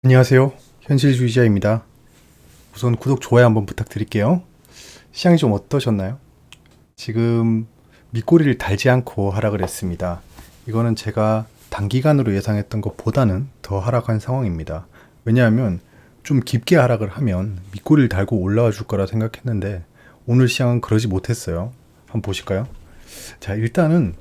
안녕하세요. 현실주의자입니다. 우선 구독, 좋아요 한번 부탁드릴게요. 시장이 좀 어떠셨나요? 지금 밑꼬리를 달지 않고 하락을 했습니다. 이거는 제가 단기간으로 예상했던 것보다는 더 하락한 상황입니다. 왜냐하면 좀 깊게 하락을 하면 밑꼬리를 달고 올라와 줄 거라 생각했는데 오늘 시장은 그러지 못했어요. 한번 보실까요? 자, 일단은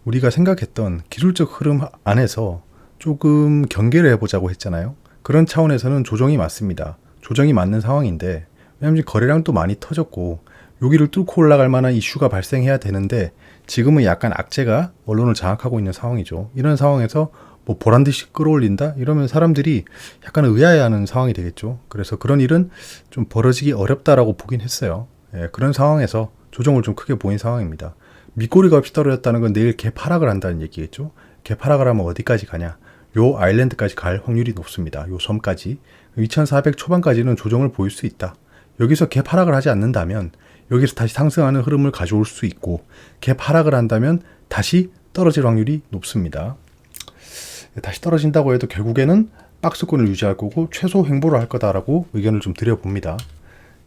우리가 생각했던 기술적 흐름 안에서 조금 경계를 해보자고 했잖아요. 그런 차원에서는 조정이 맞습니다. 조정이 맞는 상황인데, 왜냐하면 거래량도 많이 터졌고 여기를 뚫고 올라갈 만한 이슈가 발생해야 되는데 지금은 약간 악재가 언론을 장악하고 있는 상황이죠. 이런 상황에서 뭐 보란듯이 끌어올린다? 이러면 사람들이 약간 의아해하는 상황이 되겠죠. 그래서 그런 일은 좀 벌어지기 어렵다라고 보긴 했어요. 그런 상황에서 조정을 좀 크게 보인 상황입니다. 밑꼬리가 없이 떨어졌다는 건 내일 개파락을 한다는 얘기겠죠. 개파락을 하면 어디까지 가냐? 요 아일랜드까지 갈 확률이 높습니다. 요 섬까지 2400 초반까지는 조정을 보일 수 있다. 여기서 갭 하락을 하지 않는다면 여기서 다시 상승하는 흐름을 가져올 수 있고 갭 하락을 한다면 다시 떨어질 확률이 높습니다. 다시 떨어진다고 해도 결국에는 박스권을 유지할 거고 최소 횡보를 할 거다라고 의견을 좀 드려봅니다.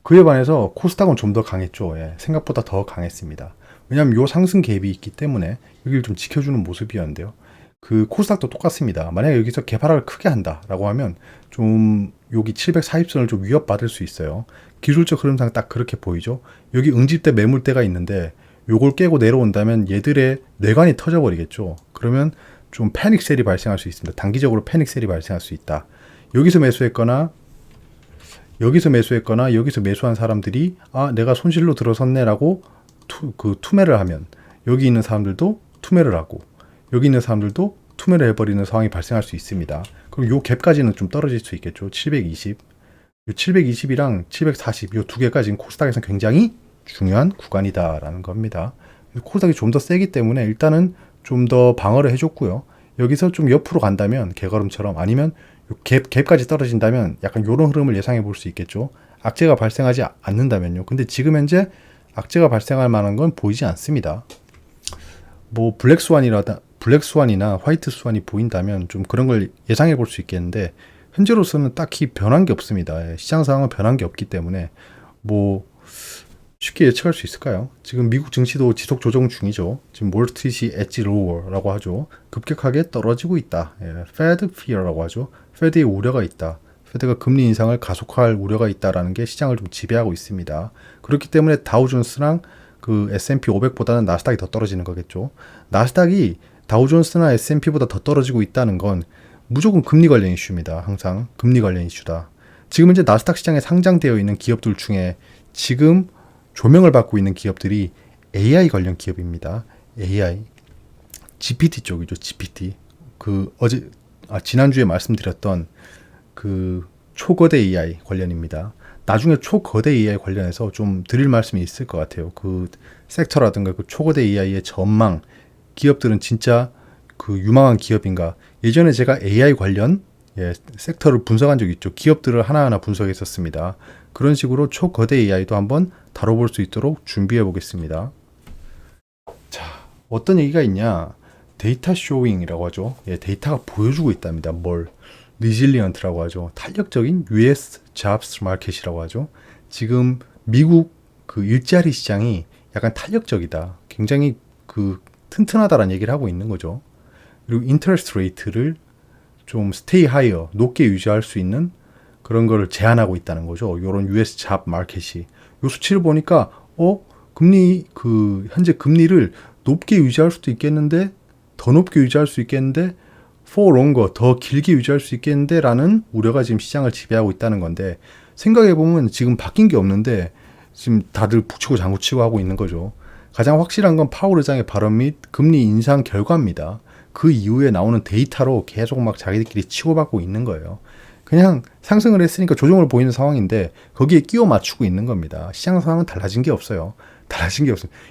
그에 반해서 코스닥은 좀 더 강했죠. 생각보다 더 강했습니다. 왜냐하면 요 상승 갭이 있기 때문에 여기를 좀 지켜주는 모습이었는데요. 그 코스닥도 똑같습니다. 만약에 여기서 개파락을 크게 한다라고 하면 좀 여기 740선을 좀 위협받을 수 있어요. 기술적 흐름상 딱 그렇게 보이죠. 여기 응집대 매물대가 있는데 요걸 깨고 내려온다면 얘들의 뇌관이 터져버리겠죠. 그러면 좀 패닉셀이 발생할 수 있습니다. 단기적으로 패닉셀이 발생할 수 있다. 여기서 매수했거나 여기서 매수한 사람들이 내가 손실로 들어섰네라고 투매를 하면 여기 있는 사람들도 투매를 하고 여기 있는 사람들도 투매를 해버리는 상황이 발생할 수 있습니다. 그럼 요 갭까지는 좀 떨어질 수 있겠죠. 720. 요 720이랑 740, 요 두 개가 지금 코스닥에서 굉장히 중요한 구간이다라는 겁니다. 코스닥이 좀 더 세기 때문에 일단은 좀 더 방어를 해줬고요. 여기서 좀 옆으로 간다면 개걸음처럼 아니면 요 갭까지 떨어진다면 약간 요런 흐름을 예상해 볼 수 있겠죠. 악재가 발생하지 않는다면요. 근데 지금 현재 악재가 발생할 만한 건 보이지 않습니다. 뭐 블랙스완이나 화이트 스완이 보인다면 좀 그런 걸 예상해 볼 수 있겠는데 현재로서는 딱히 변한 게 없습니다. 시장 상황은 변한 게 없기 때문에 뭐 쉽게 예측할 수 있을까요? 지금 미국 증시도 지속 조정 중이죠. 지금 몰스트리트이 엣지 로어라고 하죠. 급격하게 떨어지고 있다. Fed fear라고 하죠. Fed의 우려가 있다. Fed가 금리 인상을 가속화할 우려가 있다라는 게 시장을 좀 지배하고 있습니다. 그렇기 때문에 다우존스랑 그 S&P 500보다는 나스닥이 더 떨어지는 거겠죠. 나스닥이 다우존스나 S&P보다 더 떨어지고 있다는 건 무조건 금리 관련 이슈입니다. 항상 금리 관련 이슈다. 지금 현재 나스닥 시장에 상장되어 있는 기업들 중에 지금 조명을 받고 있는 기업들이 AI 관련 기업입니다. AI, GPT 쪽이죠. GPT. 지난주에 말씀드렸던 그 초거대 AI 관련입니다. 나중에 초거대 AI 관련해서 좀 드릴 말씀이 있을 것 같아요. 그 섹터라든가 그 초거대 AI의 전망, 기업들은 진짜 그 유망한 기업인가? 예전에 제가 AI 관련 섹터를 분석한 적이 있죠. 기업들을 하나하나 분석했었습니다. 그런 식으로 초거대 AI도 한번 다뤄볼 수 있도록 준비해 보겠습니다. 자, 어떤 얘기가 있냐? 데이터 쇼잉이라고 하죠. 데이터가 보여주고 있답니다. 뭘? 리질리언트라고 하죠. 탄력적인 US jobs 마켓이라고 하죠. 지금 미국 그 일자리 시장이 약간 탄력적이다. 굉장히 그 튼튼하다라는 얘기를 하고 있는 거죠. 그리고 인터레스트 레이트를 좀 stay higher, 높게 유지할 수 있는 그런 거를 제한하고 있다는 거죠. 이런 US job 마켓이. 요 수치를 보니까 현재 금리를 높게 유지할 수도 있겠는데 더 높게 유지할 수 있겠는데 for longer, 더 길게 유지할 수 있겠는데 라는 우려가 지금 시장을 지배하고 있다는 건데 생각해보면 지금 바뀐 게 없는데 지금 다들 북치고 장구치고 하고 있는 거죠. 가장 확실한 건 파월 의장의 발언 및 금리 인상 결과입니다. 그 이후에 나오는 데이터로 계속 막 자기들끼리 치고받고 있는 거예요. 그냥 상승을 했으니까 조정을 보이는 상황인데 거기에 끼워 맞추고 있는 겁니다. 시장 상황은 달라진 게 없어요.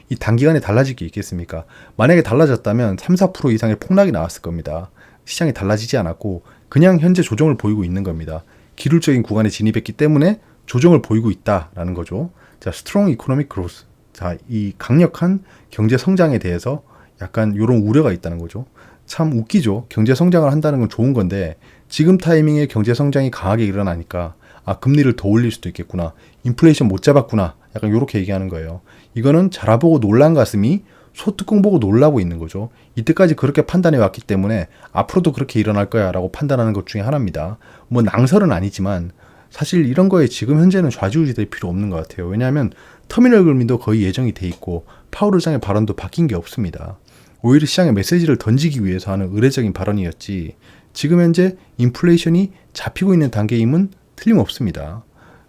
이 단기간에 달라질 게 있겠습니까? 만약에 달라졌다면 3, 4% 이상의 폭락이 나왔을 겁니다. 시장이 달라지지 않았고 그냥 현재 조정을 보이고 있는 겁니다. 기술적인 구간에 진입했기 때문에 조정을 보이고 있다라는 거죠. 자, 스트롱 이코노믹 그로스. 자, 이 강력한 경제 성장에 대해서 약간 이런 우려가 있다는 거죠. 참 웃기죠. 경제 성장을 한다는 건 좋은 건데 지금 타이밍에 경제 성장이 강하게 일어나니까 아, 금리를 더 올릴 수도 있겠구나. 인플레이션 못 잡았구나. 약간 이렇게 얘기하는 거예요. 이거는 자라보고 놀란 가슴이 소뚜껑 보고 놀라고 있는 거죠. 이때까지 그렇게 판단해 왔기 때문에 앞으로도 그렇게 일어날 거야 라고 판단하는 것 중에 하나입니다. 뭐 낭설은 아니지만 사실 이런 거에 지금 현재는 좌지우지 될 필요 없는 것 같아요. 왜냐하면 터미널 금리도 거의 예정이 돼 있고 파월 의장의 발언도 바뀐 게 없습니다. 오히려 시장에 메시지를 던지기 위해서 하는 의례적인 발언이었지 지금 현재 인플레이션이 잡히고 있는 단계임은 틀림없습니다.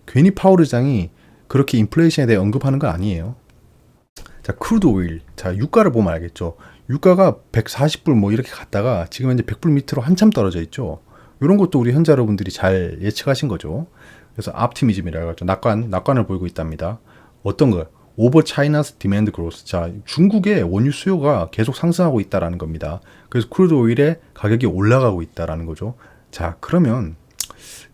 괜히 파월 의장이 그렇게 인플레이션에 대해 언급하는 건 아니에요. 자, 크루드 오일. 자, 유가를 보면 알겠죠. 유가가 140불 뭐 이렇게 갔다가 지금 현재 100불 밑으로 한참 떨어져 있죠. 이런 것도 우리 현자 여러분들이 잘 예측하신 거죠. 그래서 optimism이라고 하죠. 낙관을 보이고 있답니다. 어떤 거? Over China's demand growth. 자, 중국의 원유 수요가 계속 상승하고 있다라는 겁니다. 그래서 크루드 오일의 가격이 올라가고 있다라는 거죠. 자, 그러면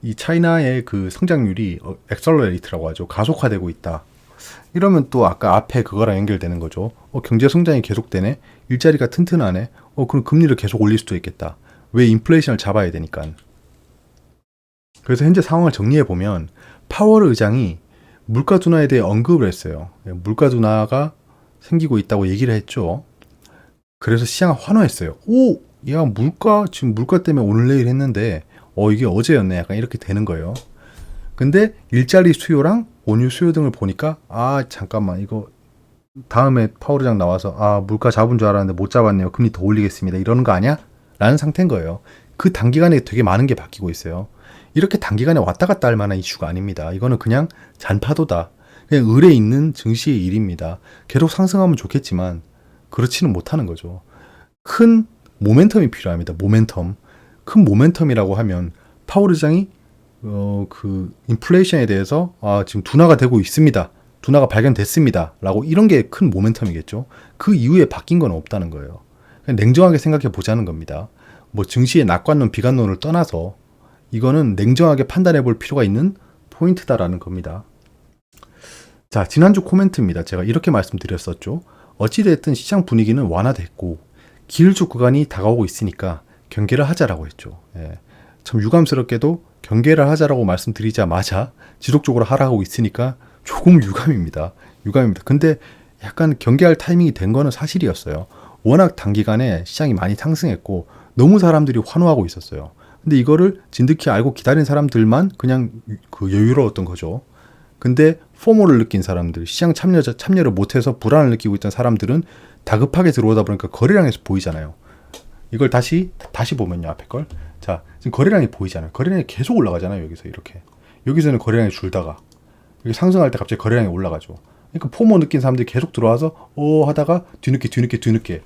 이 차이나의 그 성장률이 accelerate라고 하죠. 가속화되고 있다. 이러면 또 아까 앞에 그거랑 연결되는 거죠. 경제 성장이 계속되네. 일자리가 튼튼하네. 그럼 금리를 계속 올릴 수도 있겠다. 왜 인플레이션을 잡아야 되니까. 그래서 현재 상황을 정리해 보면 파월 의장이 물가 둔화에 대해 언급을 했어요. 물가 둔화가 생기고 있다고 얘기를 했죠. 그래서 시장은 환호했어요. 오, 야, 지금 물가 때문에 오늘 내일 했는데 이게 어제였네. 약간 이렇게 되는 거예요. 근데 일자리 수요랑 원유 수요 등을 보니까 잠깐만 이거 다음에 파월 의장 나와서 물가 잡은 줄 알았는데 못 잡았네요. 금리 더 올리겠습니다. 이러는 거 아니야? 라는 상태인 거예요. 그 단기간에 되게 많은 게 바뀌고 있어요. 이렇게 단기간에 왔다 갔다 할 만한 이슈가 아닙니다. 이거는 그냥 잔파도다. 그냥 을에 있는 증시의 일입니다. 계속 상승하면 좋겠지만 그렇지는 못하는 거죠. 큰 모멘텀이 필요합니다. 모멘텀. 큰 모멘텀이라고 하면 파월 의장이 그 인플레이션에 대해서 지금 둔화가 되고 있습니다. 둔화가 발견됐습니다. 라고 이런 게 큰 모멘텀이겠죠. 그 이후에 바뀐 건 없다는 거예요. 그냥 냉정하게 생각해 보자는 겁니다. 뭐 증시의 낙관론, 비관론을 떠나서 이거는 냉정하게 판단해 볼 필요가 있는 포인트다라는 겁니다. 자, 지난주 코멘트입니다. 제가 이렇게 말씀드렸었죠. 어찌됐든 시장 분위기는 완화됐고 기울쭉 구간이 다가오고 있으니까 경계를 하자라고 했죠. 참 유감스럽게도 경계를 하자라고 말씀드리자마자 지속적으로 하라고 있으니까 조금 유감입니다. 근데 약간 경계할 타이밍이 된 거는 사실이었어요. 워낙 단기간에 시장이 많이 상승했고 너무 사람들이 환호하고 있었어요. 근데 이거를 진득히 알고 기다린 사람들만 그냥 그 여유로웠던 거죠. 근데 포모를 느낀 사람들, 시장 참여를 못해서 불안을 느끼고 있던 사람들은 다급하게 들어오다 보니까 거래량에서 보이잖아요. 이걸 다시 보면요, 앞에 걸. 자, 지금 거래량이 보이잖아요. 거래량이 계속 올라가잖아요, 여기서 이렇게. 여기서는 거래량이 줄다가 여기 상승할 때 갑자기 거래량이 올라가죠. 그러니까 포모 느낀 사람들이 계속 들어와서 하다가 뒤늦게 이렇게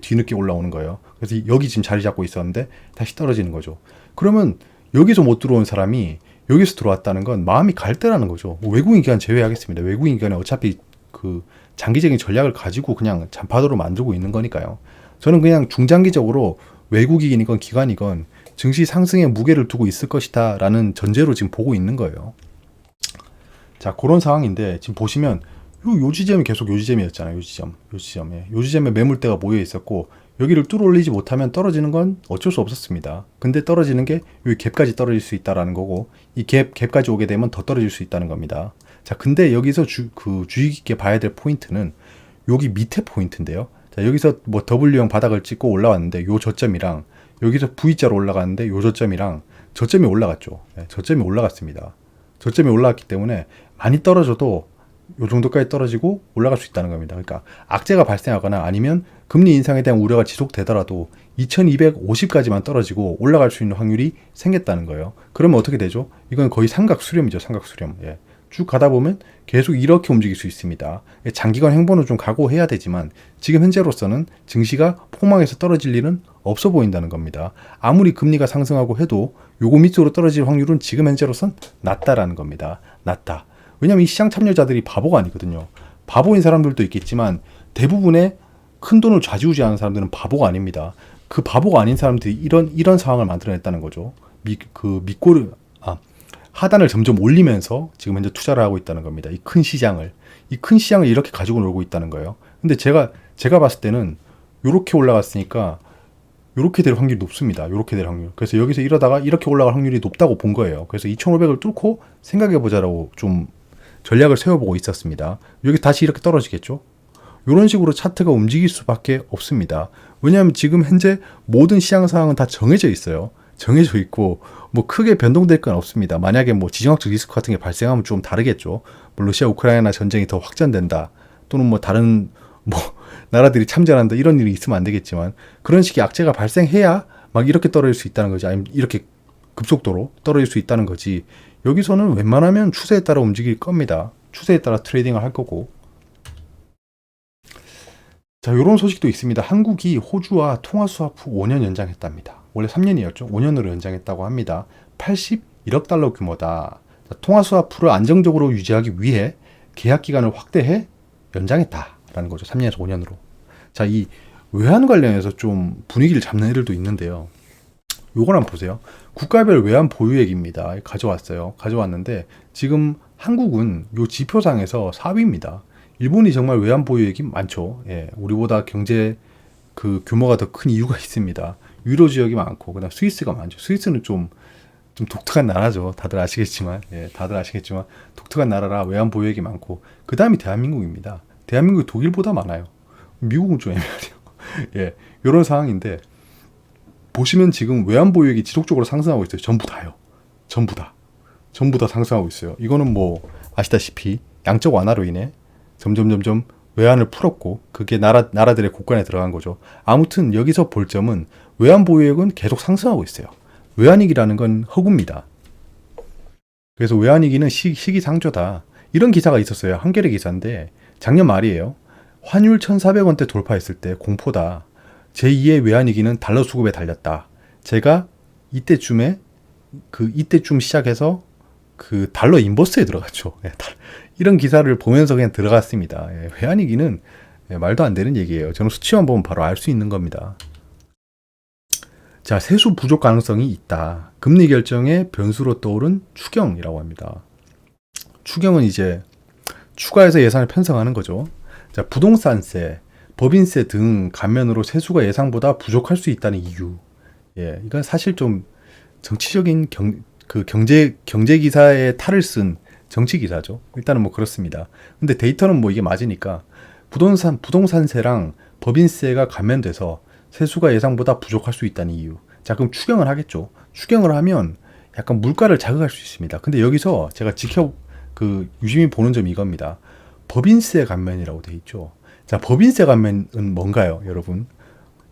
뒤늦게 올라오는 거예요. 그래서 여기 지금 자리 잡고 있었는데 다시 떨어지는 거죠. 그러면 여기서 못 들어온 사람이 여기서 들어왔다는 건 마음이 갈 때라는 거죠. 외국인 기관 제외하겠습니다. 외국인 기관은 어차피 그 장기적인 전략을 가지고 그냥 잔파도로 만들고 있는 거니까요. 저는 그냥 중장기적으로 외국인이건 기관이건 증시 상승에 무게를 두고 있을 것이다 라는 전제로 지금 보고 있는 거예요. 자, 그런 상황인데 지금 보시면 요 지점이 계속 요 지점이었잖아요. 요 지점에 매물대가 모여 있었고 여기를 뚫어올리지 못하면 떨어지는 건 어쩔 수 없었습니다. 근데 떨어지는 게 이 갭까지 떨어질 수 있다라는 거고 이 갭까지 오게 되면 더 떨어질 수 있다는 겁니다. 자, 근데 여기서 주의 깊게 봐야 될 포인트는 여기 밑에 포인트인데요. 자, 여기서 뭐 W형 바닥을 찍고 올라왔는데 요 저점이랑 여기서 V자로 올라갔는데 요 저점이랑 저점이 올라갔죠. 저점이 올라갔습니다. 저점이 올라갔기 때문에 많이 떨어져도 요 정도까지 떨어지고 올라갈 수 있다는 겁니다. 그러니까 악재가 발생하거나 아니면 금리 인상에 대한 우려가 지속되더라도 2250까지만 떨어지고 올라갈 수 있는 확률이 생겼다는 거예요. 그러면 어떻게 되죠? 이건 거의 삼각수렴이죠. 삼각수렴. 쭉 가다 보면 계속 이렇게 움직일 수 있습니다. 장기간 행보는 좀 각오해야 되지만 지금 현재로서는 증시가 폭망해서 떨어질 일은 없어 보인다는 겁니다. 아무리 금리가 상승하고 해도 요거 밑으로 떨어질 확률은 지금 현재로선 낮다라는 겁니다. 낮다. 왜냐면 이 시장 참여자들이 바보가 아니거든요. 바보인 사람들도 있겠지만 대부분의 큰 돈을 좌지우지하는 사람들은 바보가 아닙니다. 그 바보가 아닌 사람들이 이런 상황을 만들어냈다는 거죠. 하단을 점점 올리면서 지금 현재 투자를 하고 있다는 겁니다. 이 큰 시장을 이렇게 가지고 놀고 있다는 거예요. 근데 제가 제가 봤을 때는 요렇게 올라갔으니까 요렇게 될 확률이 높습니다. 요렇게 될 확률. 그래서 여기서 이러다가 이렇게 올라갈 확률이 높다고 본 거예요. 그래서 2500을 뚫고 생각해보자라고 좀 전략을 세워보고 있었습니다. 여기 다시 이렇게 떨어지겠죠? 이런 식으로 차트가 움직일 수밖에 없습니다. 왜냐하면 지금 현재 모든 시장 상황은 다 정해져 있어요. 정해져 있고 뭐 크게 변동될 건 없습니다. 만약에 뭐 지정학적 리스크 같은 게 발생하면 좀 다르겠죠. 뭐 러시아 우크라이나 전쟁이 더 확전된다 또는 뭐 다른 뭐 나라들이 참전한다 이런 일이 있으면 안 되겠지만 그런 식의 악재가 발생해야 막 이렇게 떨어질 수 있다는 거지. 아니면 이렇게 급속도로 떨어질 수 있다는 거지. 여기서는 웬만하면 추세에 따라 움직일 겁니다. 추세에 따라 트레이딩을 할 거고. 자, 요런 소식도 있습니다. 한국이 호주와 통화 수합 후 5년 연장했답니다. 원래 3년이었죠. 5년으로 연장했다고 합니다. 81억 달러 규모다. 자, 통화 수합 후를 안정적으로 유지하기 위해 계약 기간을 확대해 연장했다라는 거죠. 3년에서 5년으로. 자, 이 외환 관련해서 좀 분위기를 잡는 애들도 있는데요. 요걸 한번 보세요. 국가별 외환 보유액입니다. 가져왔는데 지금 한국은 요 지표상에서 4위입니다. 일본이 정말 외환 보유액이 많죠. 예, 우리보다 경제 그 규모가 더 큰 이유가 있습니다. 유로 지역이 많고, 그다음 스위스가 많죠. 스위스는 좀 독특한 나라죠. 다들 아시겠지만, 독특한 나라라 외환 보유액이 많고, 그 다음이 대한민국입니다. 대한민국이 독일보다 많아요. 미국은 좀 애매해요. 예, 이런 상황인데 보시면 지금 외환 보유액이 지속적으로 상승하고 있어요. 전부 다요. 전부 다 상승하고 있어요. 이거는 뭐 아시다시피 양적 완화로 인해 점점 외환을 풀었고 그게 나라들의 곳간에 들어간 거죠. 아무튼 여기서 볼 점은 외환 보유액은 계속 상승하고 있어요. 외환위기라는 건 허구입니다. 그래서 외환위기는 시기상조다. 이런 기사가 있었어요. 한겨레 기사인데 작년 말이에요. 환율 1,400원대 돌파했을 때 공포다. 제2의 외환위기는 달러 수급에 달렸다. 제가 이때쯤 시작해서 그 달러 인버스에 들어갔죠. 이런 기사를 보면서 그냥 들어갔습니다. 외환위기는 말도 안 되는 얘기예요. 저는 수치만 보면 바로 알 수 있는 겁니다. 자, 세수 부족 가능성이 있다. 금리 결정의 변수로 떠오른 추경이라고 합니다. 추경은 이제 추가해서 예산을 편성하는 거죠. 자, 부동산세, 법인세 등 감면으로 세수가 예상보다 부족할 수 있다는 이유. 예, 이건 사실 좀 정치적인 경제 기사에 탈을 쓴 정치 기사죠. 일단은 뭐 그렇습니다. 근데 데이터는 뭐 이게 맞으니까 부동산세랑 법인세가 감면돼서 세수가 예상보다 부족할 수 있다는 이유. 자, 그럼 추경을 하겠죠. 추경을 하면 약간 물가를 자극할 수 있습니다. 근데 여기서 제가 유심히 보는 점이 이겁니다. 법인세 감면이라고 돼 있죠. 자, 법인세 감면은 뭔가요, 여러분?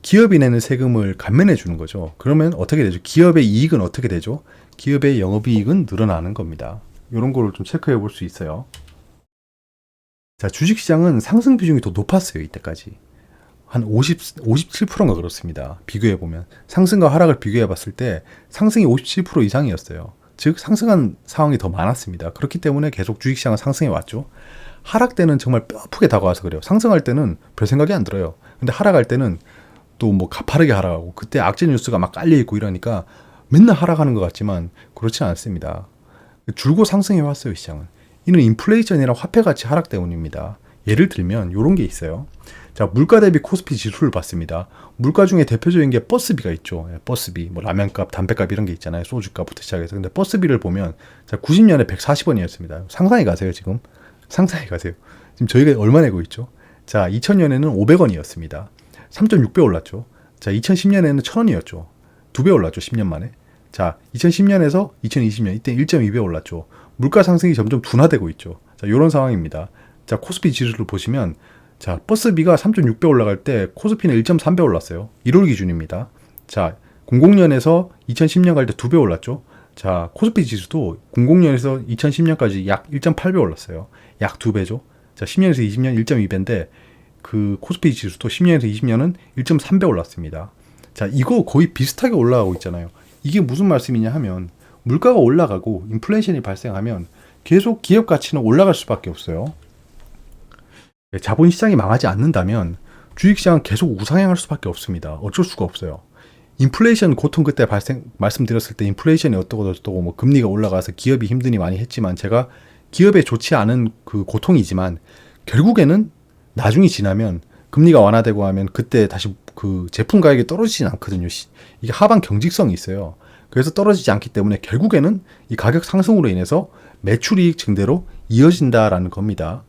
기업이 내는 세금을 감면해 주는 거죠. 그러면 어떻게 되죠? 기업의 이익은 어떻게 되죠? 기업의 영업이익은 늘어나는 겁니다. 이런 거를 좀 체크해 볼 수 있어요. 자, 주식시장은 상승 비중이 더 높았어요, 이때까지. 한 57%인가 그렇습니다. 비교해 보면. 상승과 하락을 비교해 봤을 때 상승이 57% 이상이었어요. 즉, 상승한 상황이 더 많았습니다. 그렇기 때문에 계속 주식시장은 상승해 왔죠. 하락 때는 정말 뼈아프게 다가와서 그래요. 상승할 때는 별 생각이 안 들어요. 근데 하락할 때는 또 뭐 가파르게 하락하고 그때 악재 뉴스가 막 깔려 있고 이러니까 맨날 하락하는 것 같지만 그렇지 않습니다. 줄고 상승해 왔어요, 시장은. 이는 인플레이션이랑 화폐 가치 하락 때문입니다. 예를 들면 이런 게 있어요. 자, 물가 대비 코스피 지수를 봤습니다. 물가 중에 대표적인 게 버스비가 있죠. 버스비, 뭐 라면값, 담배값 이런 게 있잖아요. 소주값부터 시작해서. 근데 버스비를 보면 자, 90년에 140원이었습니다. 상상해 가세요, 지금. 상상해 가세요. 지금 저희가 얼마 내고 있죠? 자, 2000년에는 500원이었습니다. 3.6배 올랐죠. 자, 2010년에는 1000원이었죠. 2배 올랐죠, 10년 만에. 자, 2010년에서 2020년, 이때 1.2배 올랐죠. 물가 상승이 점점 둔화되고 있죠. 자, 요런 상황입니다. 자, 코스피 지수를 보시면, 자, 버스비가 3.6배 올라갈 때 코스피는 1.3배 올랐어요. 1월 기준입니다. 자, 00년에서 2010년 갈 때 2배 올랐죠. 자, 코스피 지수도 00년에서 2010년까지 약 1.8배 올랐어요. 약 2배죠. 자, 10년에서 20년 1.2배인데, 그 코스피 지수도 10년에서 20년은 1.3배 올랐습니다. 자, 이거 거의 비슷하게 올라가고 있잖아요. 이게 무슨 말씀이냐 하면 물가가 올라가고 인플레이션이 발생하면 계속 기업 가치는 올라갈 수밖에 없어요. 자본시장이 망하지 않는다면 주식시장은 계속 우상향할 수밖에 없습니다. 어쩔 수가 없어요. 인플레이션 고통 그때 말씀드렸을 때 인플레이션이 어떠고 뭐 금리가 올라가서 기업이 힘드니 많이 했지만 제가 기업에 좋지 않은 그 고통이지만 결국에는 나중이 지나면 금리가 완화되고 하면 그때 다시 그 제품 가격이 떨어지진 않거든요. 이게 하방 경직성이 있어요. 그래서 떨어지지 않기 때문에 결국에는 이 가격 상승으로 인해서 매출이익 증대로 이어진다라는 겁니다.